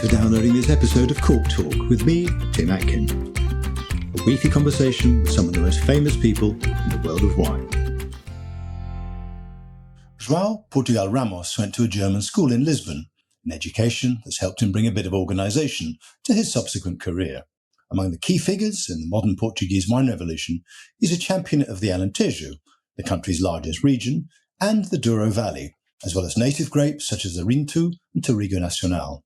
for downloading this episode of Cork Talk with me, Tim Atkin. A weekly conversation with some of the most famous people in the world of wine. João Portugal Ramos went to a German school in Lisbon, an education that's helped him bring a bit of organisation to his subsequent career. Among the key figures in the modern Portuguese wine revolution, he's a champion of the Alentejo, the country's largest region, and the Douro Valley, as well as native grapes such as Arinto and Touriga Nacional.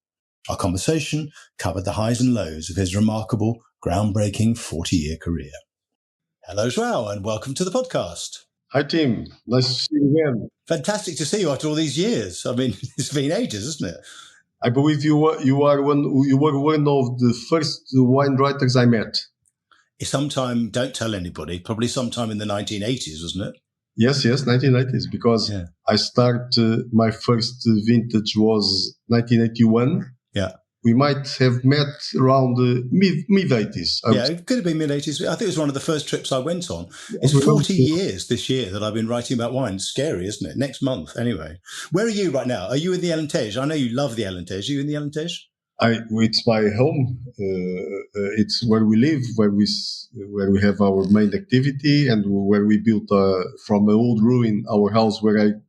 Our conversation covered the highs and lows of his remarkable, groundbreaking 40-year career. Hello, João, and welcome to the podcast. Hi, Tim. Nice to see you again. Fantastic to see you after all these years. I mean, it's been ages, isn't it? I believe you were one of the first wine writers I met. Sometime, don't tell anybody, probably sometime in the 1980s, wasn't it? Yes, 1980s, because I started, my first vintage was 1981. Yeah. We might have met around mid-80s. It could have been mid-80s. I think it was one of the first trips I went on. It's 40 years this year that I've been writing about wine. It's scary, isn't it? Next month, anyway. Where are you right now? Are you in the Alentejo? I know you love the Alentejo. Are you in the Alentejo? It's my home. It's where we live, where we have our main activity, and where we built from an old ruin our house where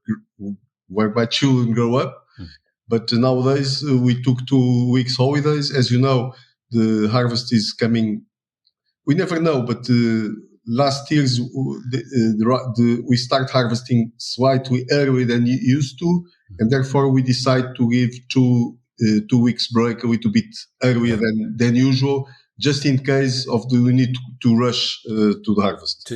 my children grow up. But nowadays we took 2 weeks holidays. As you know, the harvest is coming. We never know, but last year's we start harvesting slightly earlier than used to, and therefore we decide to give 2 weeks break a little bit earlier than usual, just in case of we need to rush to the harvest.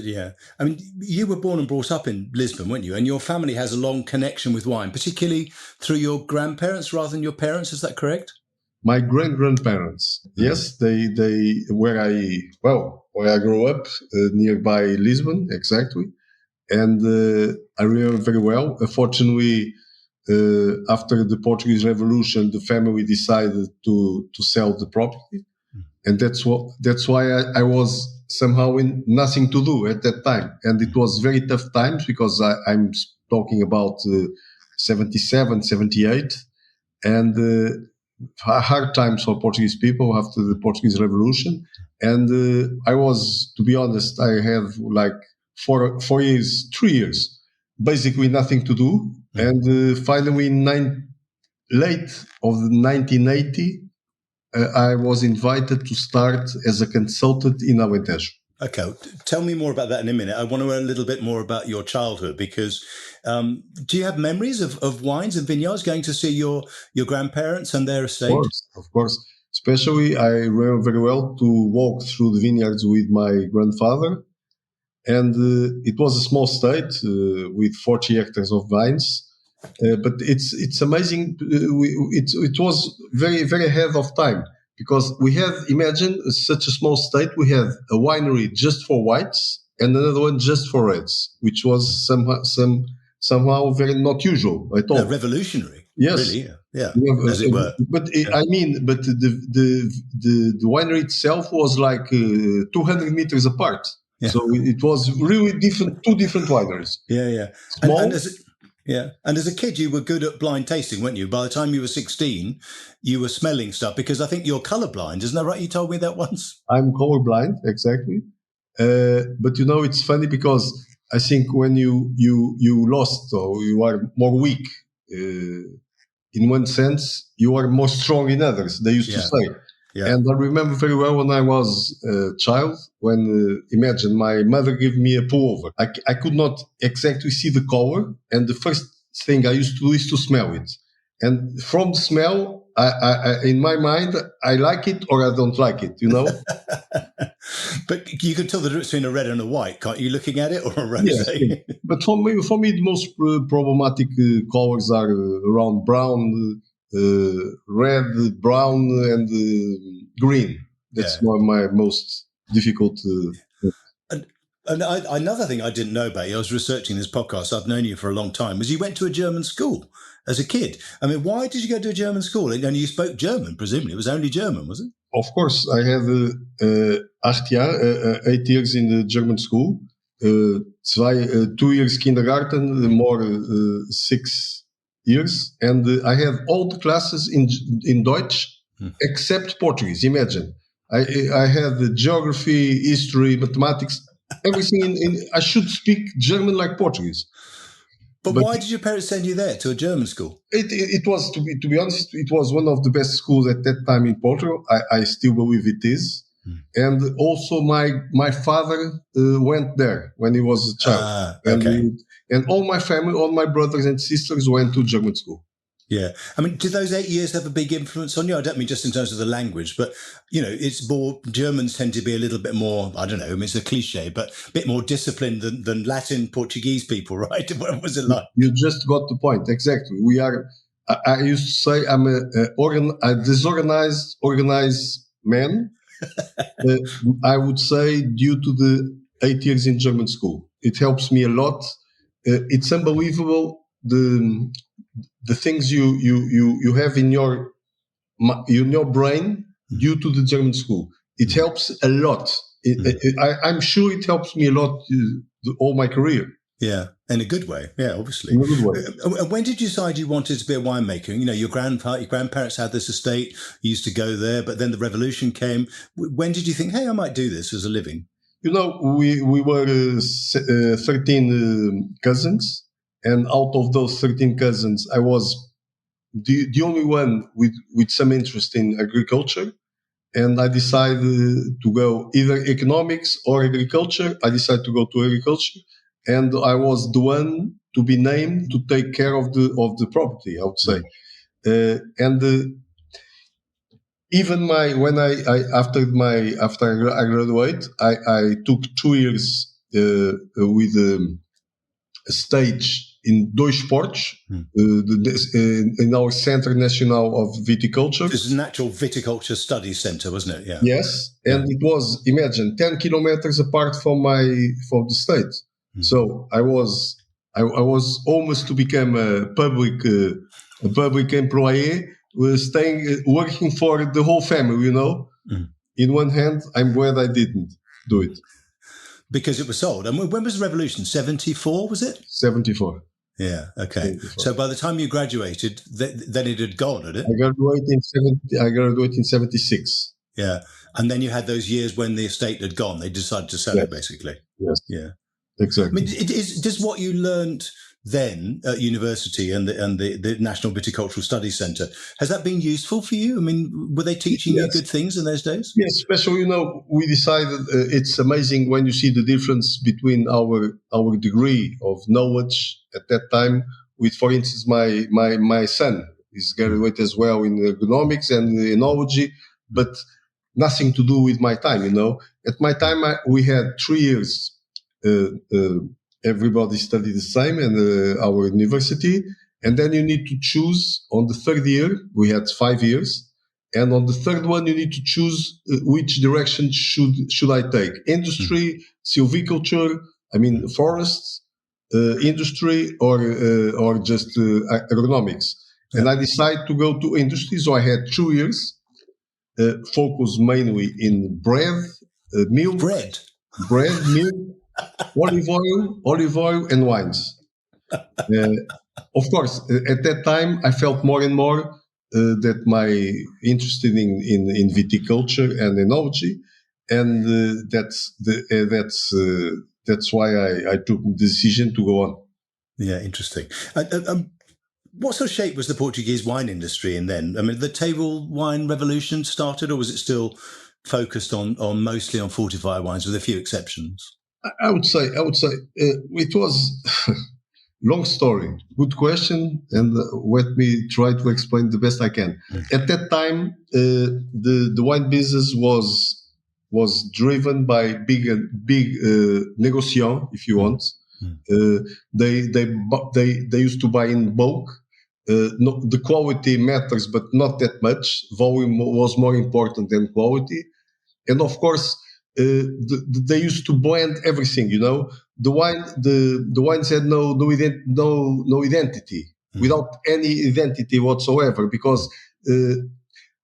I mean, you were born and brought up in Lisbon, weren't you? And your family has a long connection with wine, particularly through your grandparents rather than your parents. Is that correct? My grandparents, yes, they where I grew up, nearby Lisbon, exactly, and I remember very well. Unfortunately, after the Portuguese Revolution, the family decided to sell the property, and that's why I was somehow in nothing to do at that time, and it was very tough times because I'm talking about 77, 78, and hard times for Portuguese people after the Portuguese Revolution, and I was, to be honest, I have like 3 years, basically nothing to do. And finally, late of 1980, I was invited to start as a consultant in Alentejo. Okay, tell me more about that in a minute. I want to learn a little bit more about your childhood because do you have memories of wines and vineyards, going to see your grandparents and their estate? Of course. Especially, I remember very well to walk through the vineyards with my grandfather. And it was a small estate with 40 hectares of vines, but it's amazing. It was very, very ahead of time because we had, imagine such a small estate. We had a winery just for whites and another one just for reds, which was somehow very not usual at all. Revolutionary. Yes, really, as it were. But the winery itself was like 200 meters apart. Yeah. So it was really different, 2 different wineries. Yeah. Small. And as a kid, you were good at blind tasting, weren't you? By the time you were 16, you were smelling stuff because I think you're colourblind. Isn't that right? You told me that once. I'm colourblind, exactly. But it's funny because I think when you lost or you are more weak, in one sense, you are more strong in others. They used to say. Yeah. And I remember very well when I was a child, when, imagine, my mother gave me a pullover. I could not exactly see the color, and the first thing I used to do is to smell it. And from the smell, I in my mind, I like it or I don't like it, But you can tell the difference between a red and a white, can't you, looking at it, or a rosé? Yes, but for me, the most problematic colors are around brown, red, brown, and green. That's my most difficult. And another thing I didn't know about you, I was researching this podcast, I've known you for a long time, was you went to a German school as a kid. I mean, why did you go to a German school? And you spoke German, presumably. It was only German, was it? Of course. I had 8 years in the German school, 2 years kindergarten, more 6 years, and I have all the classes in Deutsch except Portuguese. Imagine, I had the geography, history, mathematics, everything. I should speak German like Portuguese. But why did your parents send you there to a German school? It was, to be honest, it was one of the best schools at that time in Portugal. I still believe it is. And also my father went there when he was a child. Okay. And all my family, all my brothers and sisters went to German school. Yeah. I mean, did those 8 years have a big influence on you? I don't mean just in terms of the language, but, it's more, Germans tend to be a little bit more, I don't know, I mean, it's a cliche, but a bit more disciplined than Latin Portuguese people, right? What was it like? You just got the point. Exactly. We are, I used to say I'm a disorganized, organized man. I would say due to the 8 years in German school. It helps me a lot. It's unbelievable the things you have in your brain due to the German school. It helps a lot. I'm sure it helps me a lot all my career. Yeah, in a good way. Yeah, obviously. In a good way. And when did you decide you wanted to be a winemaker? Your grandparents had this estate. You used to go there, but then the revolution came. When did you think, hey, I might do this as a living? We were 13 cousins. And out of those 13 cousins, I was the only one with some interest in agriculture. And I decided to go either economics or agriculture. I decided to go to agriculture. And I was the one to be named to take care of the property, I would say. Even after I graduate, I took 2 years with a stage in Dois Portos, in our Centre National of Viticulture. It was a natural viticulture study centre, wasn't it? Yeah. Yes, and it was, imagine, 10 kilometers apart from the state. So I was almost to become a public employee, working for the whole family. In one hand, I'm glad I didn't do it because it was sold. And when was the revolution? 74, was it? 74. Yeah. Okay. 74. So by the time you graduated, then it had gone, had it? I graduated in 76. Yeah, and then you had those years when the estate had gone. They decided to sell it, basically. Yes. Yeah. Exactly. I mean, does what you learned then at university and the National Viticultural Studies Centre, has that been useful for you? I mean, were they teaching you good things in those days? Yes, especially, we decided it's amazing when you see the difference between our degree of knowledge at that time with, for instance, my son is graduated as well in agronomics and enology, but nothing to do with my time, At my time, we had 3 years. Everybody studied the same in our university, and then you need to choose on the third year. We had 5 years, and on the third one you need to choose which direction should I take: industry, silviculture, forests, industry, or just agronomics. And I decided to go to industry, so I had 2 years focused mainly in bread, milk, olive oil, and wines. Of course, at that time, I felt more and more that my interest in viticulture and enology, and that's why I took the decision to go on. Yeah, interesting. What sort of shape was the Portuguese wine industry in then? I mean, the table wine revolution started, or was it still focused on mostly on fortified wines, with a few exceptions? I would say it was long story. Good question, and let me try to explain the best I can. At that time, the wine business was driven by big negociants, if you want. They used to buy in bulk. The quality matters, but not that much. Volume was more important than quality, and of course. They used to blend everything, The wines had no identity, without any identity whatsoever. Because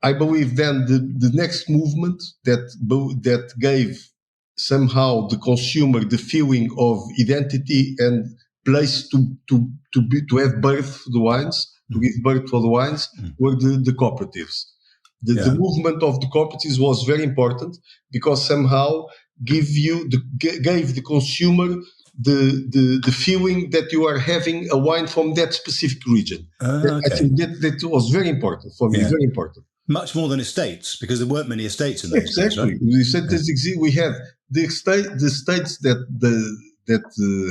I believe then the next movement that gave somehow the consumer the feeling of identity and place to have birth to the wines, to give birth for the wines, were the cooperatives. The movement of the cooperatives was very important because somehow gave the consumer the feeling that you are having a wine from that specific region. I think that was very important for me, very important. Much more than estates, because there weren't many estates in those days, right? We had the states that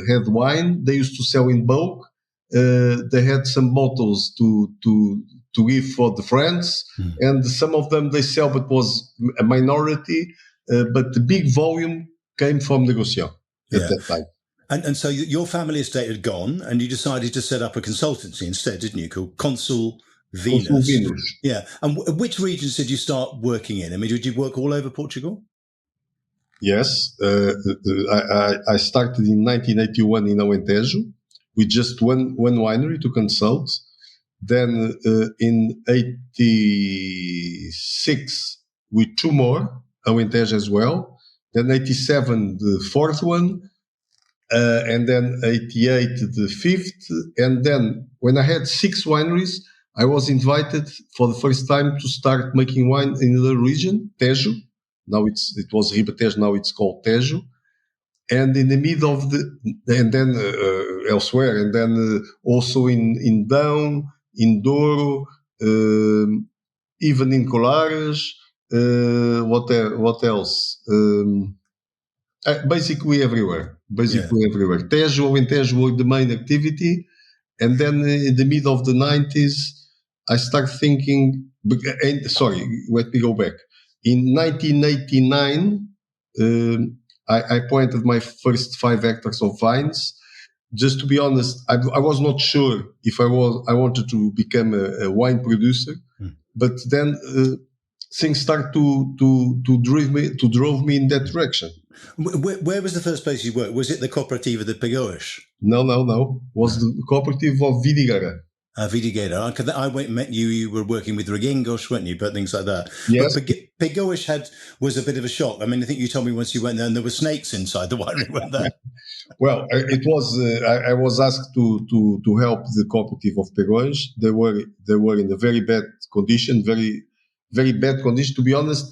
had wine. They used to sell in bulk. They had some bottles to give for the friends, and some of them they sell, but was a minority. But the big volume came from Negociant at that time. And so your family estate had gone, and you decided to set up a consultancy instead, didn't you? Called Consul Venus. Yeah. And which regions did you start working in? I mean, did you work all over Portugal? Yes. I started in 1981 in Alentejo with just one winery to consult. Then in 86 with two more, Alentejo as well. Then 87 the fourth one. And then 88 the fifth. And then when I had 6 wineries, I was invited for the first time to start making wine in the region, Tejo. Now it was Ribatejo, now it's called Tejo. And in the middle of and then elsewhere, and then also in Dão, in Douro, even in Colares. What else? Basically everywhere. Everywhere. Tejo and Tejo were the main activity. And then in the middle of the 90s, I started thinking, let me go back. In 1989, I planted my first 5 hectares of vines. Just to be honest, I was not sure if I wanted to become a wine producer, but then things started to drove me in that direction. Where was the first place you worked? Was it the Cooperativa de Pegões? No. Was the cooperative of Vidigueira. Vidigueira. I met you. You were working with Reguengos, weren't you? But things like that. Yes. But Pegões was a bit of a shock. I mean, I think you told me once you went there and there were snakes inside the winery, weren't there? Well, it was. I was asked to help the cooperative of Pegões. They were in a very bad condition, very very bad condition. To be honest,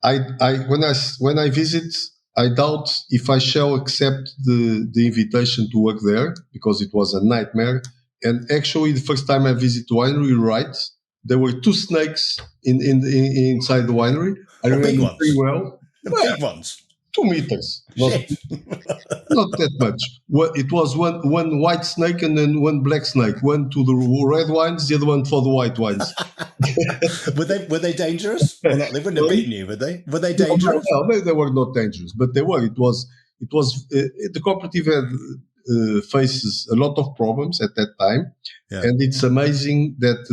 when I visit, I doubt if I shall accept the invitation to work there because it was a nightmare. And actually, the first time I visited the winery, right, there were 2 snakes inside the winery. I remember very well. Big ones. 2 meters. Not that much. It was one white snake and then one black snake. One to the red wines, the other one for the white wines. Were they dangerous? Or not? They wouldn't have beaten you, would they? Were they dangerous? No, they were not dangerous, but they were. It was the cooperative had faces a lot of problems at that time, and it's amazing that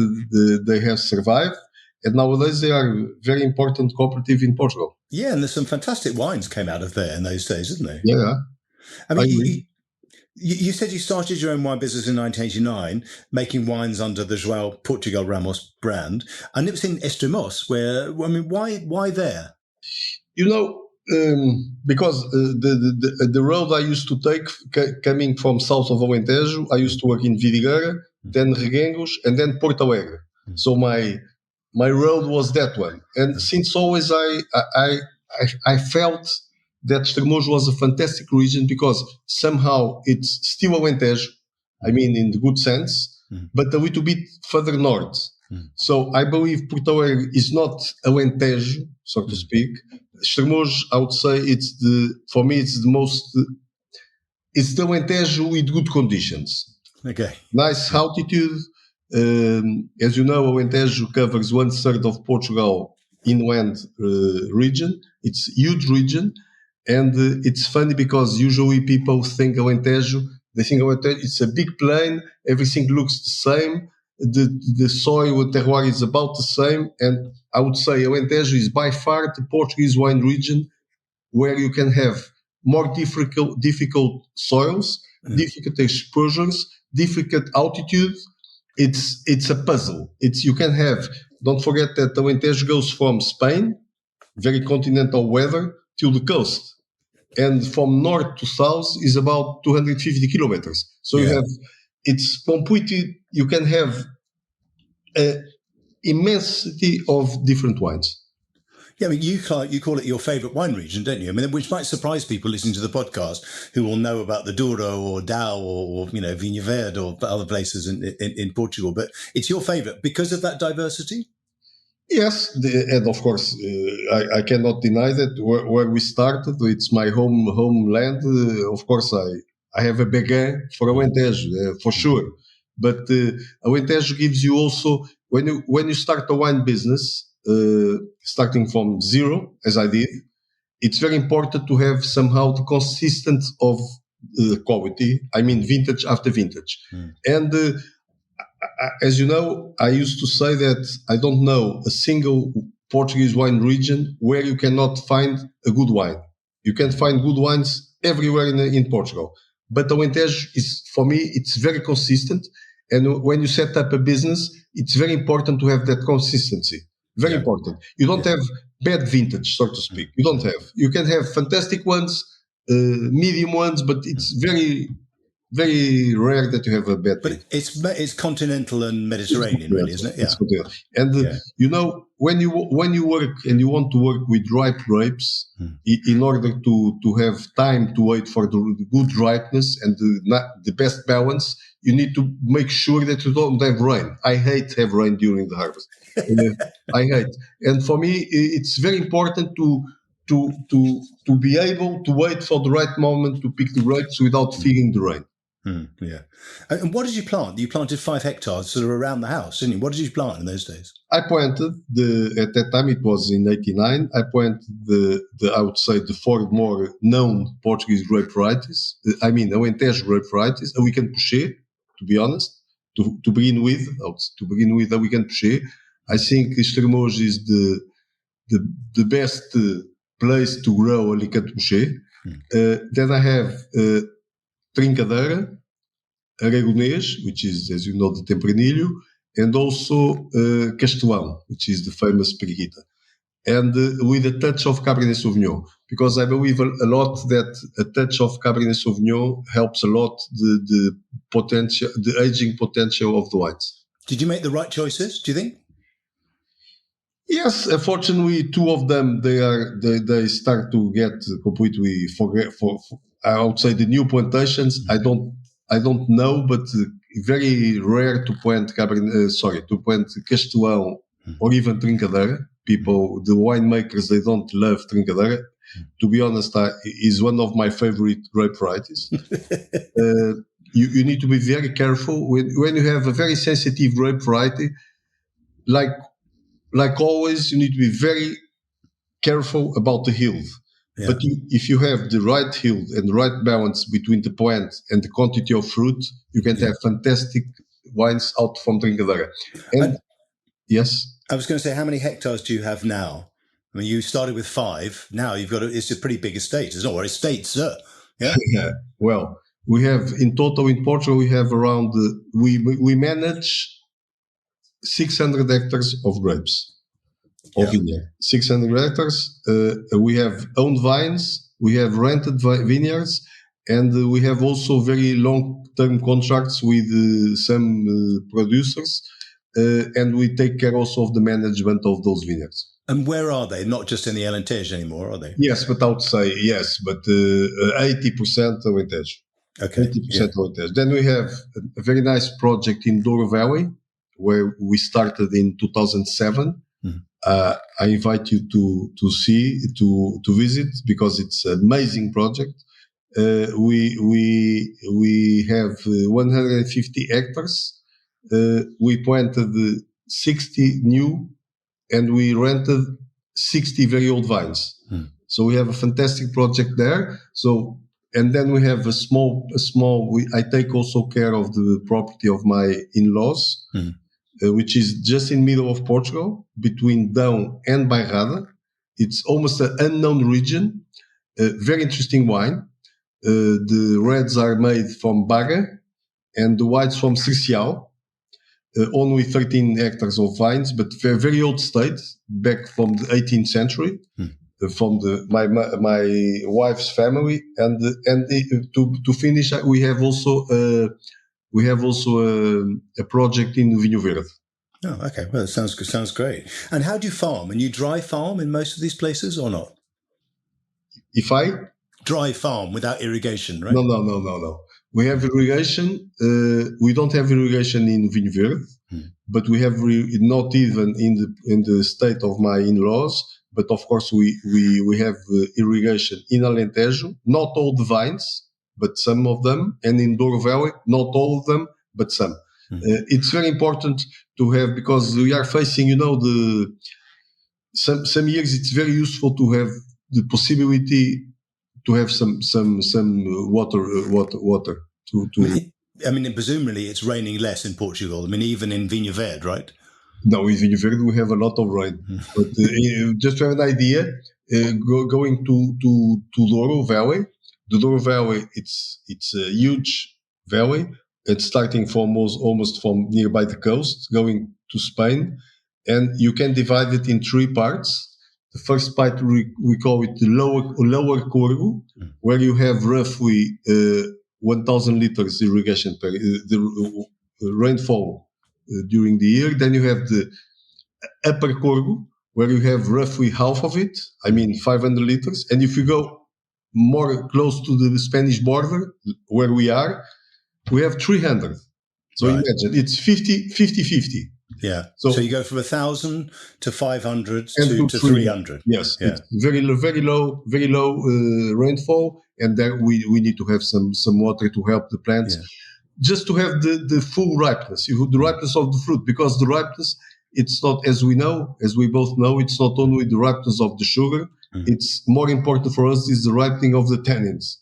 they have survived. And nowadays they are a very important cooperative in Portugal. Yeah, and there's some fantastic wines came out of there in those days, isn't there? Yeah. I mean, you said you started your own wine business in 1989, making wines under the João Portugal Ramos brand, and it was in Estremoz. Where, I mean, why there? Because the road I used to take coming from south of Alentejo, I used to work in Vidigueira, then Reguengos, and then Porto Alegre. So my road was that one, and since always I felt that Estremoz was a fantastic region because somehow it's still Alentejo, I mean in the good sense, but a little bit further north. So I believe Porto Alegre is not Alentejo, so to speak. Estremoz, I would say it's the Alentejo with good conditions. Okay. Nice altitude. As you know, Alentejo covers 1/3 of Portugal inland region. It's a huge region, and it's funny because usually people think Alentejo. They think Alentejo it's a big plain. Everything looks the same. The soil, the terroir is about the same, and I would say Alentejo is by far the Portuguese wine region where you can have more difficult soils, difficult exposures, difficult altitude. It's a puzzle. You can have. Don't forget that Alentejo goes from Spain, very continental weather, to the coast, and from north to south is about 250 kilometers. So you have. It's completely. You can have immensity of different wines. Yeah, I mean, you call it your favourite wine region, don't you? I mean, which might surprise people listening to the podcast who will know about the Douro or Dow or Vinha Verde or other places in Portugal. But it's your favourite because of that diversity? Yes, and of course, I cannot deny that where we started, it's my homeland. Of course, I have a background for Alentejo, for sure. But Alentejo gives you also, when you start a wine business, starting from zero, as I did, it's very important to have somehow the consistency of quality. I mean, vintage after vintage. And as you know, I used to say that I don't know a single Portuguese wine region where you cannot find a good wine. You can find good wines everywhere in Portugal. But Alentejo is, for me, it's very consistent. And when you set up a business, it's very important to have that consistency. Very important. You don't have bad vintage, so to speak. You don't have. You can have fantastic ones, medium ones, but it's very, very rare that you have a bad vintage. But it's continental and Mediterranean, really, isn't it? Yeah. And you know, when you work and you want to work with ripe grapes, in order to have time to wait for the good ripeness and the best balance, you need to make sure that you don't have rain. I hate have rain during the harvest. I hate. And for me, it's very important to be able to wait for the right moment to pick the grapes without fearing the rain. Yeah. And what did you plant? You planted 5 hectares sort of around the house, didn't you? What did you plant in those days? I planted at that time, it was in 89, I planted I would say the 4 more known Portuguese grape varieties. I mean, Alentejo grape varieties, a weekend Pouchet, to be honest, to begin with a weekend Pouchet. I think Estremoz is the best place to grow a weekend Pouchet. Then I have Trincadeira, Aragonês, which is, as you know, the Tempranillo, and also Castelão, which is the famous Periquita, and with a touch of Cabernet Sauvignon, because I believe a lot that a touch of Cabernet Sauvignon helps a lot the potential, the aging potential of the wines. Did you make the right choices, do you think? Yes, unfortunately, 2 of them they start to get completely forget. For I would say the new plantations. I don't know, but very rare to plant to plant Castelão or even Trincadeira. People, the winemakers, they don't love Trincadeira. To be honest, is one of my favorite grape varieties. You need to be very careful when you have a very sensitive grape variety, like always, you need to be very careful about the yield. Yeah. But if you have the right yield and the right balance between the plant and the quantity of fruit, you can have fantastic wines out from Trincadeira. And yes? I was going to say, how many hectares do you have now? I mean, you started with 5. Now you've got it's a pretty big estate. It's not or estates, sir. Yeah. Yeah. Well, we have in total in Portugal, we have around, we manage 600 hectares of grapes. Of vineyard. 600 hectares. We have owned vines, we have rented vineyards, and we have also very long-term contracts with some producers, and we take care also of the management of those vineyards. And where are they? Not just in the Alentejo anymore, are they? Yes, but I would say yes, but 80% Alentejo. Okay. 80% Alentejo. Then we have a very nice project in Douro Valley, where we started in 2007. I invite you to visit, because it's an amazing project. We have 150 hectares. We planted 60 new, and we rented 60 very old vines. So we have a fantastic project there. So, and then we have a small. I take also care of the property of my in-laws. Which is just in the middle of Portugal, between Dão and Bairrada. It's almost an unknown region. Very interesting wine. The reds are made from Baga, and the whites from Cercial. Only 13 hectares of vines, but very, very old state, back from the 18th century, from my wife's family. And to finish, we have also a project in Vinho Verde. Oh, okay. Well, that sounds good. Sounds great. And how do you farm? And you dry farm in most of these places or not? If I Dry farm without irrigation, right? No. We have irrigation. We don't have irrigation in Vinho Verde, but we have not even in the state of my in-laws. But of course, we have irrigation in Alentejo. Not all the vines, but some of them, and in Douro Valley, not all of them, but some. It's very important to have, because we are facing, some years it's very useful to have the possibility to have some water to. I mean, presumably it's raining less in Portugal. I mean, even in Vinho Verde, right? No, in Vinho Verde we have a lot of rain. But just to have an idea, going to Douro Valley, the Douro Valley, it's a huge valley. It's starting from almost from nearby the coast, going to Spain, and you can divide it in three parts. The first part we call it the lower Corgo, where you have roughly 1,000 liters irrigation per the rainfall during the year. Then you have the upper Corgo, where you have roughly half of it. I mean 500 liters. And if you go more close to the Spanish border, where we are, we have 300. So right. Imagine it's 50-50. Yeah. So you go from 1,000 to 500 to 300. Yes. Yeah. It's very low rainfall, and there we need to have some water to help the plants, just to have the full ripeness, the ripeness of the fruit, because the ripeness, it's not, as we both know, it's not only the ripeness of the sugar. It's more important for us is the ripening of the tannins.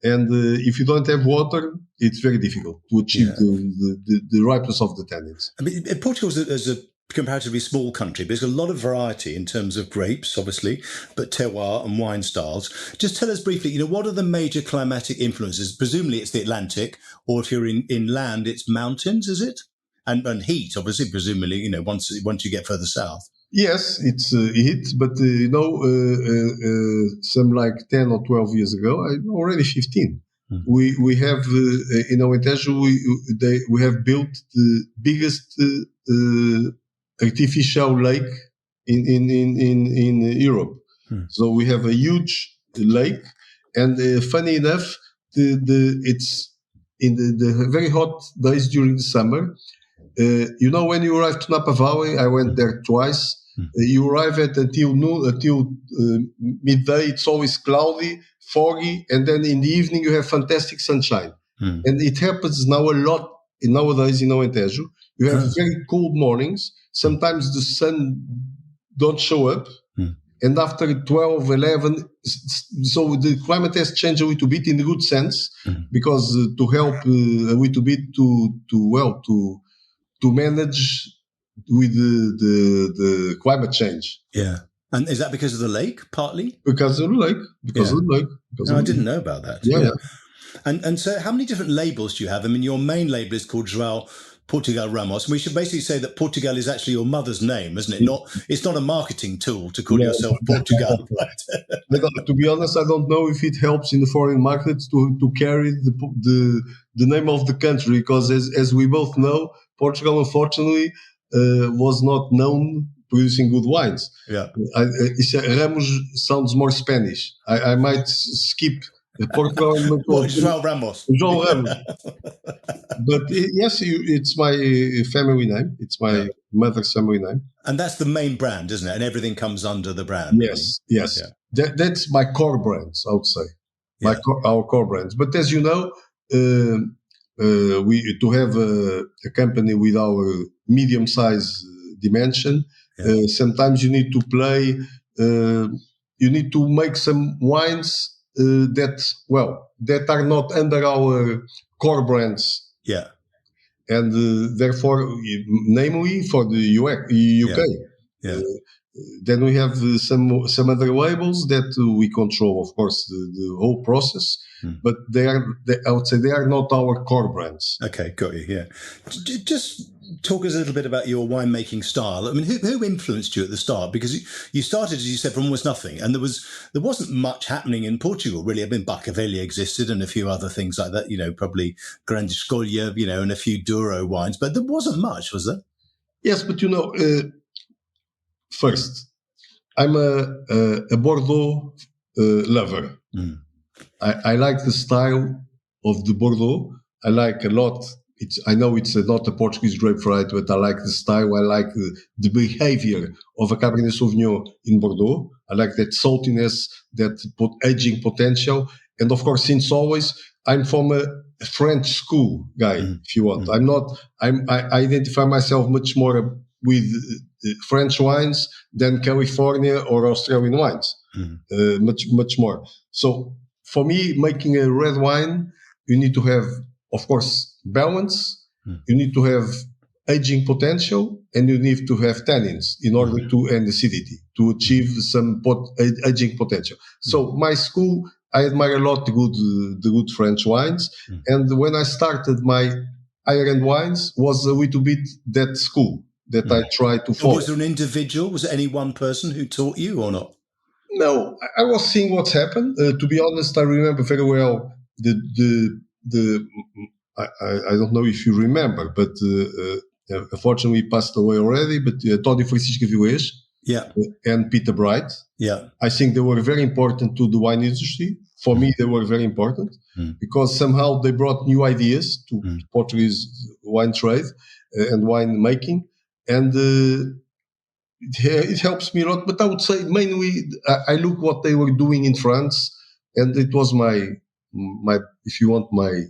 And if you don't have water, it's very difficult to achieve the ripeness of the tannins. I mean, Portugal is a comparatively small country, but there's a lot of variety in terms of grapes, obviously, but terroir and wine styles. Just tell us briefly, what are the major climatic influences? Presumably it's the Atlantic, or if you're in land, it's mountains, is it? And heat, obviously, presumably, once you get further south. Yes, it's heat, but some like 10 or 12 years ago, already 15. We have in Alentejo we have built the biggest artificial lake in Europe. So we have a huge lake, and funny enough, it's in the very hot days during the summer. When you arrive to Napa Valley, I went there twice. You arrive until noon, until midday. It's always cloudy, foggy, and then in the evening you have fantastic sunshine. And it happens now a lot nowadays in Alentejo. You have very cold mornings. Sometimes the sun don't show up, and after 12, 11, so the climate has changed a little bit in the good sense, because to help a little bit to manage with the climate change. Yeah. And is that because of the lake, partly? Because of the lake. I didn't know about that. Yeah. And so how many different labels do you have? I mean, your main label is called João Portugal Ramos. And we should basically say that Portugal is actually your mother's name, isn't it? It's not a marketing tool to call yourself Portugal, right? To be honest, I don't know if it helps in the foreign markets to carry the name of the country, because as we both know, Portugal, unfortunately, was not known producing good wines. Yeah. Ramos sounds more Spanish. I might skip Portugal. João Ramos. João Ramos. But yes, it's my family name. It's my mother's family name. And that's the main brand, isn't it? And everything comes under the brand. Yes. Yeah. That's my core brands, I would say. Our core brands. But as you know, we to have a company with our medium-sized dimension, sometimes you need to play. You need to make some wines that are not under our core brands. Yeah, and therefore, namely for the UK. Yeah. Then we have some other labels that we control, of course, the whole process. But I would say they are not our core brands. Okay, got you. Yeah, just talk us a little bit about your winemaking style. I mean, who influenced you at the start? Because you started, as you said, from almost nothing, and there wasn't much happening in Portugal, really. I mean, Bacavelli existed and a few other things like that. Probably Grande Escolha, and a few Douro wines, but there wasn't much, was there? Yes, but first, I'm a Bordeaux lover. Mm. I like the style of the Bordeaux. I like a lot. I know it's not a Portuguese grape variety, but I like the style. I like the behavior of a Cabernet Sauvignon in Bordeaux. I like that saltiness, that aging potential. And of course, since always, I'm from a French school guy, if you want. I'm not, I identify myself much more with French wines than California or Australian wines. Much more. So for me, making a red wine, you need to have, of course, balance. You need to have aging potential, and you need to have tannins in order and acidity to achieve some aging potential. So my school, I admire a lot the good French wines, and when I started my higher-end wines, was a little bit that school that I tried to follow. Was there an individual? Was it any one person who taught you or not? No, I was seeing what's happened. To be honest, I remember very well I don't know if you remember, but unfortunately he passed away already, but Tony Francisco Vilés and Peter Bright. Yeah. I think they were very important to the wine industry. For me, they were very important because somehow they brought new ideas to Portuguese wine trade and wine making. And it helps me a lot. But I would say mainly I look what they were doing in France, and it was my if you want, my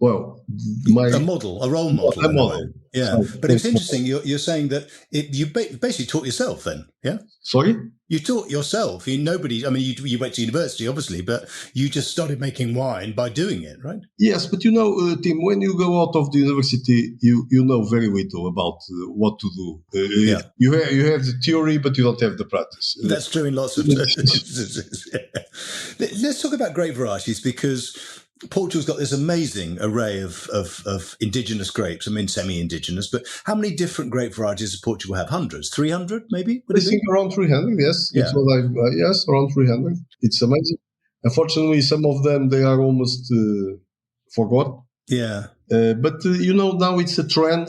a model, a role model. A model. Yeah. So, but it's interesting. You're saying that you basically taught yourself then, yeah? Sorry? You taught yourself. You went to university, obviously, but you just started making wine by doing it, right? Yes, but Tim, when you go out of the university, you know very little about what to do. You have the theory, but you don't have the practice. That's true in lots of cases. Let's talk about grape varieties, because Portugal's got this amazing array of indigenous grapes. I mean, semi-indigenous, but how many different grape varieties does Portugal have? Hundreds? 300, maybe? I think around 300, yes. Yeah. Yes, around 300. It's amazing. Unfortunately, some of them, they are almost forgot. Yeah. But now it's a trend.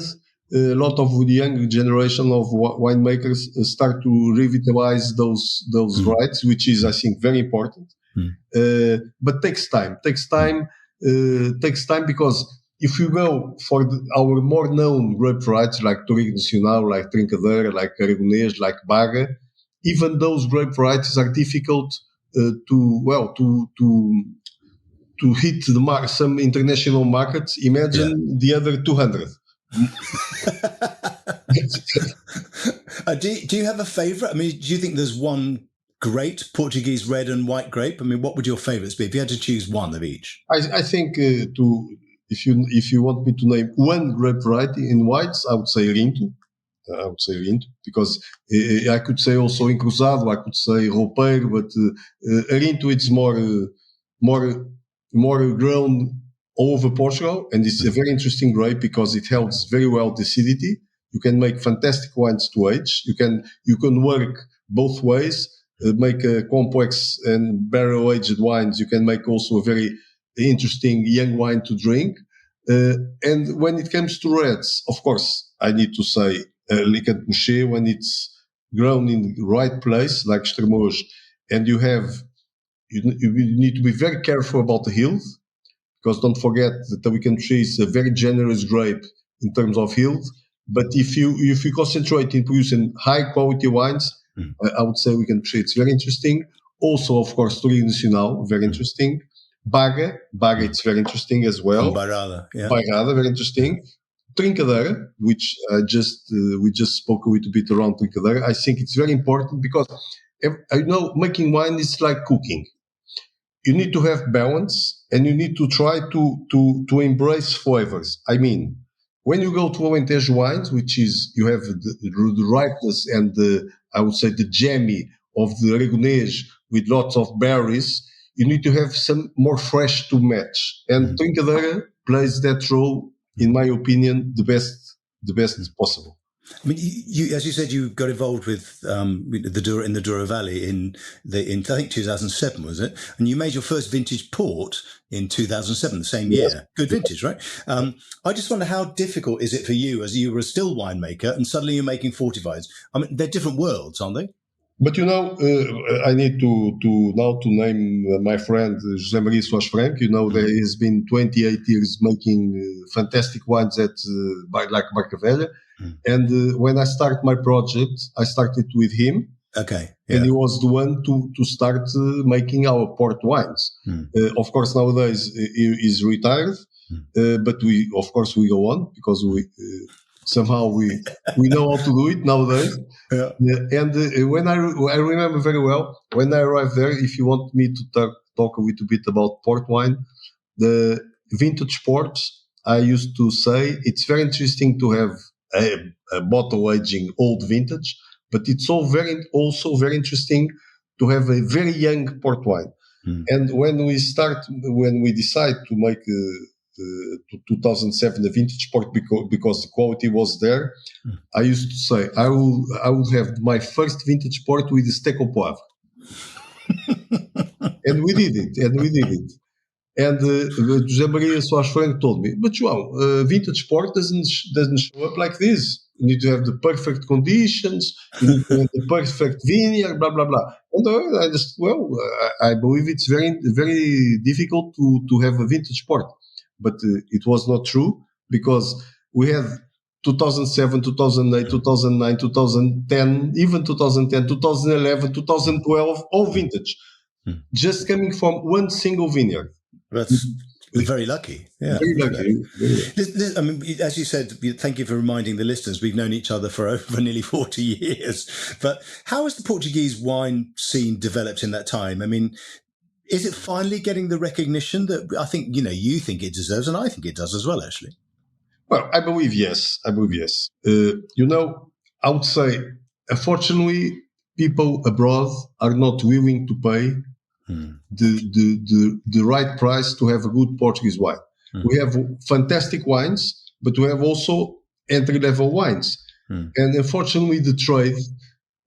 A lot of the young generation of winemakers start to revitalize those varieties, which is, I think, very important. But takes time because if you go for our more known grape varieties like Touriga Nacional, like Trincadeira, like Aragonês, like Baga, even those grape varieties are difficult to hit some international markets. Imagine the other 200. Do you have a favorite? I mean, do you think there's one great Portuguese red and white grape? I mean, what would your favorites be if you had to choose one of each? I think if you want me to name one grape variety in whites, I would say Arinto. Because I could say also Encruzado, I could say Roupeiro, but Arinto it's more grown all over Portugal, and it's a very interesting grape because it helps very well the acidity. You can make fantastic wines to age. You can work both ways. Make a complex and barrel-aged wines. You can make also a very interesting young wine to drink. And when it comes to reds, of course, I need to say Alicante Moché, when it's grown in the right place, like Estremoz, and you need to be very careful about the yield, because don't forget that Alicante Moché is a very generous grape in terms of yield. But if you concentrate in producing high-quality wines, I would say we can say it's very interesting. Also, of course, Touriga Nacional, very interesting. Baga, it's very interesting as well. Bairrada, very interesting. Trincadeira, which we just spoke a little bit around Trincadeira. I think it's very important because making wine is like cooking. You need to have balance, and you need to try to embrace flavors. I mean, when you go to Alentejo wines, which is you have the ripeness and I would say the jammy of the Aragonês with lots of berries, you need to have some more fresh to match. And Trincadeira plays that role, in my opinion, the best possible. I mean, you, as you said, you got involved with the Douro Valley in I think 2007, was it? And you made your first vintage port in 2007, the same year. Good vintage, right? I just wonder, how difficult is it for you, as you were a still winemaker and suddenly you're making fortifieds? I mean, they're different worlds, aren't they? But I need to name my friend José Maria Soares Franco. There has been 28 years making fantastic wines at like Barcavella. And when I started my project, I started with him. Okay. Yeah. And he was the one to start making our port wines. Of course, nowadays he is retired, but we go on because somehow we know how to do it nowadays. Yeah. And when I remember very well, when I arrived there, if you want me to talk a little bit about port wine, the vintage ports, I used to say it's very interesting to have a bottle aging old vintage, but it's also very interesting to have a very young port wine. And when we decide to make 2007 a vintage port because the quality was there, I used to say I will have my first vintage port with the Steco Poivre. And we did it. And José Maria Soares Franco told me, but João, vintage port doesn't show up like this. You need to have the perfect conditions, you need to have the perfect vineyard, blah, blah, blah. And I just, I believe it's very, very difficult to have a vintage port. But it was not true, because we had 2007, 2008, 2009, 2010, even 2010, 2011, 2012, all vintage, just coming from one single vineyard. That's very lucky. Yeah. Very lucky. I mean, as you said, thank you for reminding the listeners, we've known each other for over nearly 40 years. But how has the Portuguese wine scene developed in that time? I mean, is it finally getting the recognition that I think, you think it deserves, and I think it does as well, actually? Well, I believe yes. I would say, unfortunately, people abroad are not willing to pay the right price to have a good Portuguese wine. We have fantastic wines, but we have also entry-level wines. And unfortunately, the trade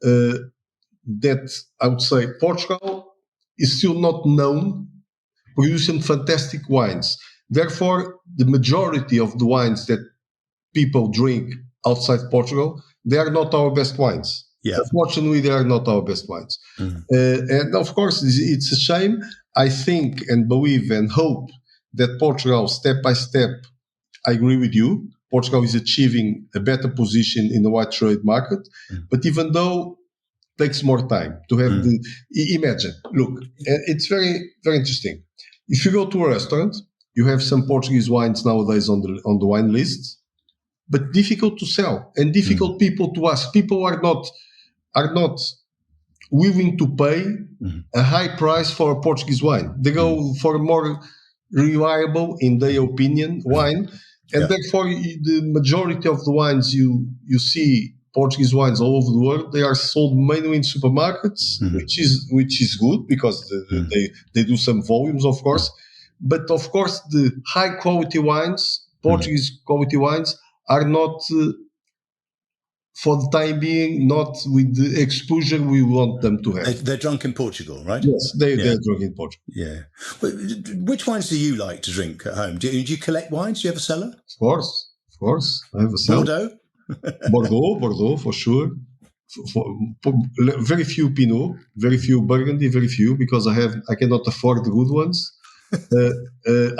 that I would say Portugal is still not known producing fantastic wines. Therefore, the majority of the wines that people drink outside Portugal, they are not our best wines. Yeah. Unfortunately, they are not our best wines. And of course, it's a shame. I think and believe and hope that Portugal, step by step, I agree with you, Portugal is achieving a better position in the white trade market. But even though it takes more time to have imagine, look, it's very, very interesting. If you go to a restaurant, you have some Portuguese wines nowadays on the wine list, but difficult to sell and difficult people to ask. People are not willing to pay a high price for a Portuguese wine. They go for a more reliable, in their opinion, wine. And therefore, the majority of the wines you see, Portuguese wines all over the world, they are sold mainly in supermarkets, which is good because they do some volumes, of course. But of course, the high quality wines, Portuguese quality wines, are not, for the time being, not with the exposure we want them to have. They're drunk in Portugal, right? Yes, they're drunk in Portugal. Yeah. Which wines do you like to drink at home? Do you collect wines? Do you have a cellar? Of course. I have a cellar. Bordeaux, for sure. For very few Pinot, very few Burgundy, very few, because I cannot afford the good ones.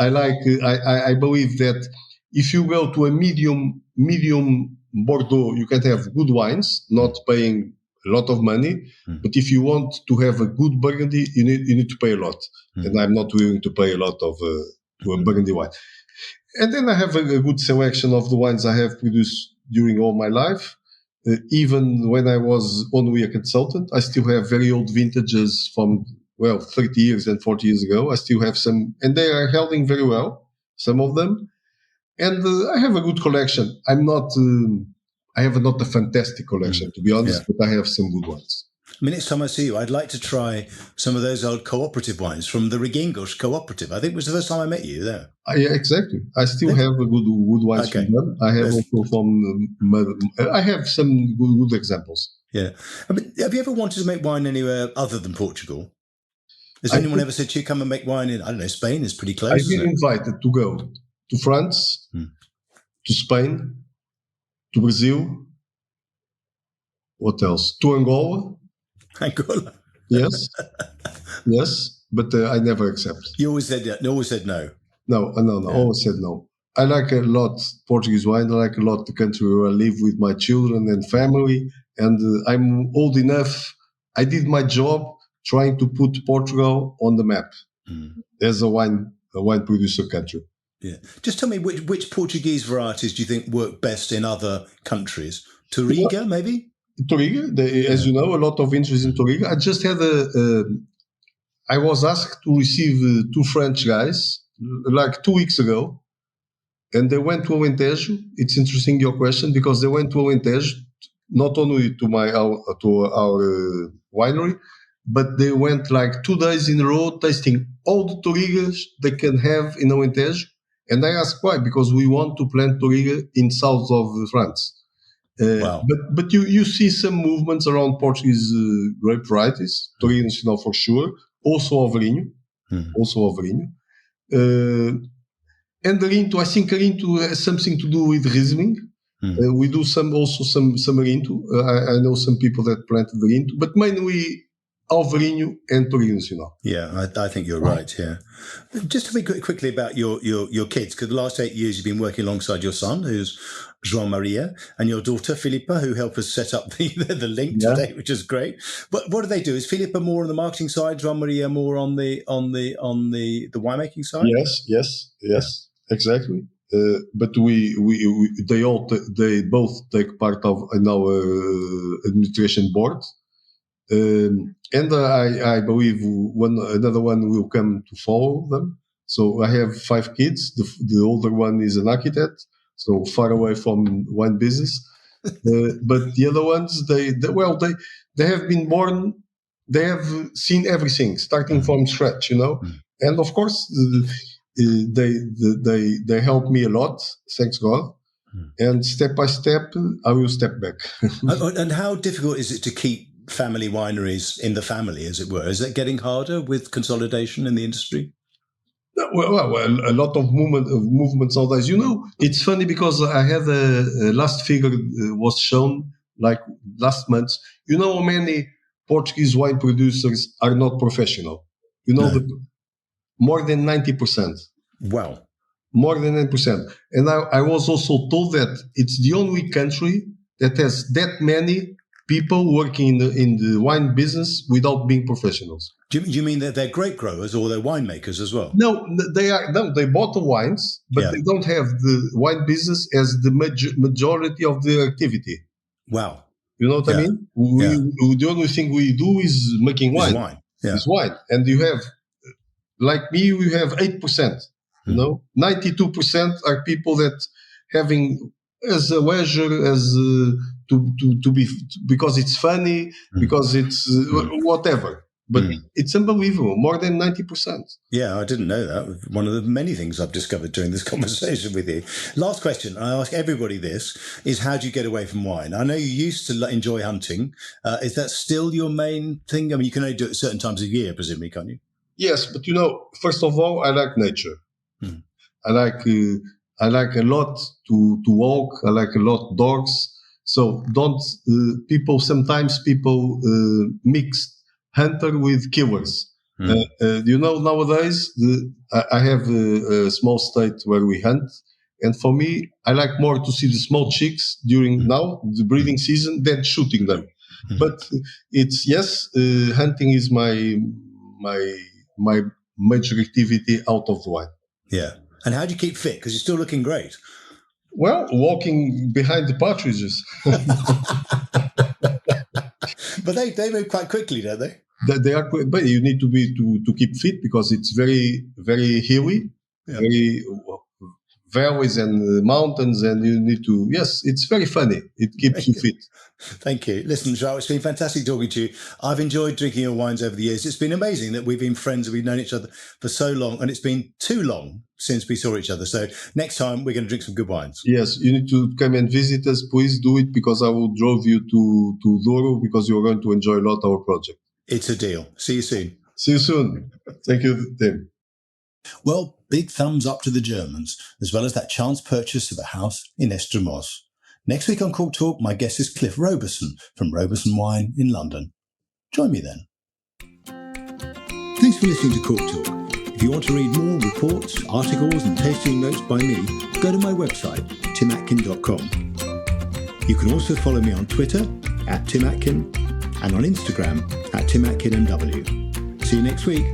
I believe that if you go to a medium Bordeaux, you can have good wines, not paying a lot of money. But if you want to have a good Burgundy, you need to pay a lot, and I'm not willing to pay a lot to a Burgundy wine. And then I have a good selection of the wines I have produced during all my life. Even when I was only a consultant, I still have very old vintages from 30 years and 40 years ago. I still have some, and they are holding very well, some of them. And I have a good collection. I have not a fantastic collection, to be honest, but I have some good ones. I mean, next time I see you, I'd like to try some of those old cooperative wines from the Reguengos Cooperative. I think it was the first time I met you there. Yeah, exactly. I still have a good wines from them. I have also from. I have some good examples. Yeah. I mean, have you ever wanted to make wine anywhere other than Portugal? Has anyone ever said to you, come and make wine in, I don't know, Spain is pretty close? I've been invited to go to France, to Spain, to Brazil. What else? To Angola. Angola? Yes. Yes, but I never accepted. You always said no. No. Always said no. I like a lot Portuguese wine. I like a lot the country where I live with my children and family. And I'm old enough. I did my job trying to put Portugal on the map as a wine producer country. Yeah. Just tell me which Portuguese varieties do you think work best in other countries? Touriga, maybe? Touriga, as you know, a lot of interest in Touriga. I just had I was asked to receive two French guys like 2 weeks ago, and they went to Alentejo. It's interesting your question because they went to Alentejo not only to our winery, but they went like 2 days in a row tasting all the Tourigas they can have in Alentejo. And I asked why, because we want to plant Touriga in south of France. Wow. But you see some movements around Portuguese grape varieties, Touriga Nacional for sure, also Alvarinho. And Arinto, I think Arinto has something to do with Riesling. We do some Arinto. I know some people that planted Arinto, but mainly Alvarinho and Touriga Nacional. Yeah, I think you're right. Yeah. Just to be quickly about your kids, because the last 8 years you've been working alongside your son, who's João Maria, and your daughter Filipa, who helped us set up the link today, which is great. But what do they do? Is Filipa more on the marketing side, João Maria more on the winemaking side? Yes, exactly. But they both take part in our administration board. And I believe another one will come to follow them. So I have 5 kids. The older one is an architect, so far away from wine business. But the other ones, they have been born. They have seen everything, starting from scratch, And of course, they help me a lot. Thanks God. And step by step, I will step back. And how difficult is it to keep family wineries in the family, as it were? Is that getting harder with consolidation in the industry? Well, a lot of movements nowadays. It's funny because I had a last figure was shown like last month. You know how many Portuguese wine producers are not professional? More than 90%. Wow. More than 90%. And I was also told that it's the only country that has that many people working in the wine business without being professionals. Do you mean that they're grape growers or they're winemakers as well? No, they bought the wines, but they don't have the wine business as the majority of their activity. Wow. You know what I mean? The only thing we do is making wine. It's wine. And you have, like me, we have 8%. 92% are people that having as a leisure, as to be, because it's funny, because it's whatever. But it's unbelievable, more than 90%. Yeah, I didn't know that. One of the many things I've discovered during this conversation with you. Last question, I ask everybody this, is how do you get away from wine? I know you used to enjoy hunting. Is that still your main thing? I mean, you can only do it certain times of year, presumably, can't you? Yes, but first of all, I like nature. I like a lot to walk. I like a lot dogs. So sometimes people mix hunter with killers. Nowadays, I have a small state where we hunt. And for me, I like more to see the small chicks during now, the breeding season, than shooting them. But hunting is my major activity out of the wine. Yeah. And how do you keep fit? Because you're still looking great. Well, walking behind the partridges. But they move quite quickly, don't they? They are, but you need to keep fit because it's very, very hilly, valleys and mountains, and you need to. Yes, it's very funny. It keeps you fit. Thank you. Listen, João, it's been fantastic talking to you. I've enjoyed drinking your wines over the years. It's been amazing that we've been friends and we've known each other for so long, and it's been too long since we saw each other. So next time we're going to drink some good wines. Yes, you need to come and visit us. Please do it, because I will drive you to Douro, because you're going to enjoy a lot our project. It's a deal. See you soon. See you soon. Thank you, Tim. Well, big thumbs up to the Germans, as well as that chance purchase of a house in Estremoz. Next week on Cork Talk, my guest is Cliff Roberson from Roberson Wine in London. Join me then. Thanks for listening to Cork Talk. If you want to read more reports, articles and tasting notes by me, go to my website, timatkin.com. You can also follow me on Twitter @timatkin and on Instagram @timatkinmw. See you next week.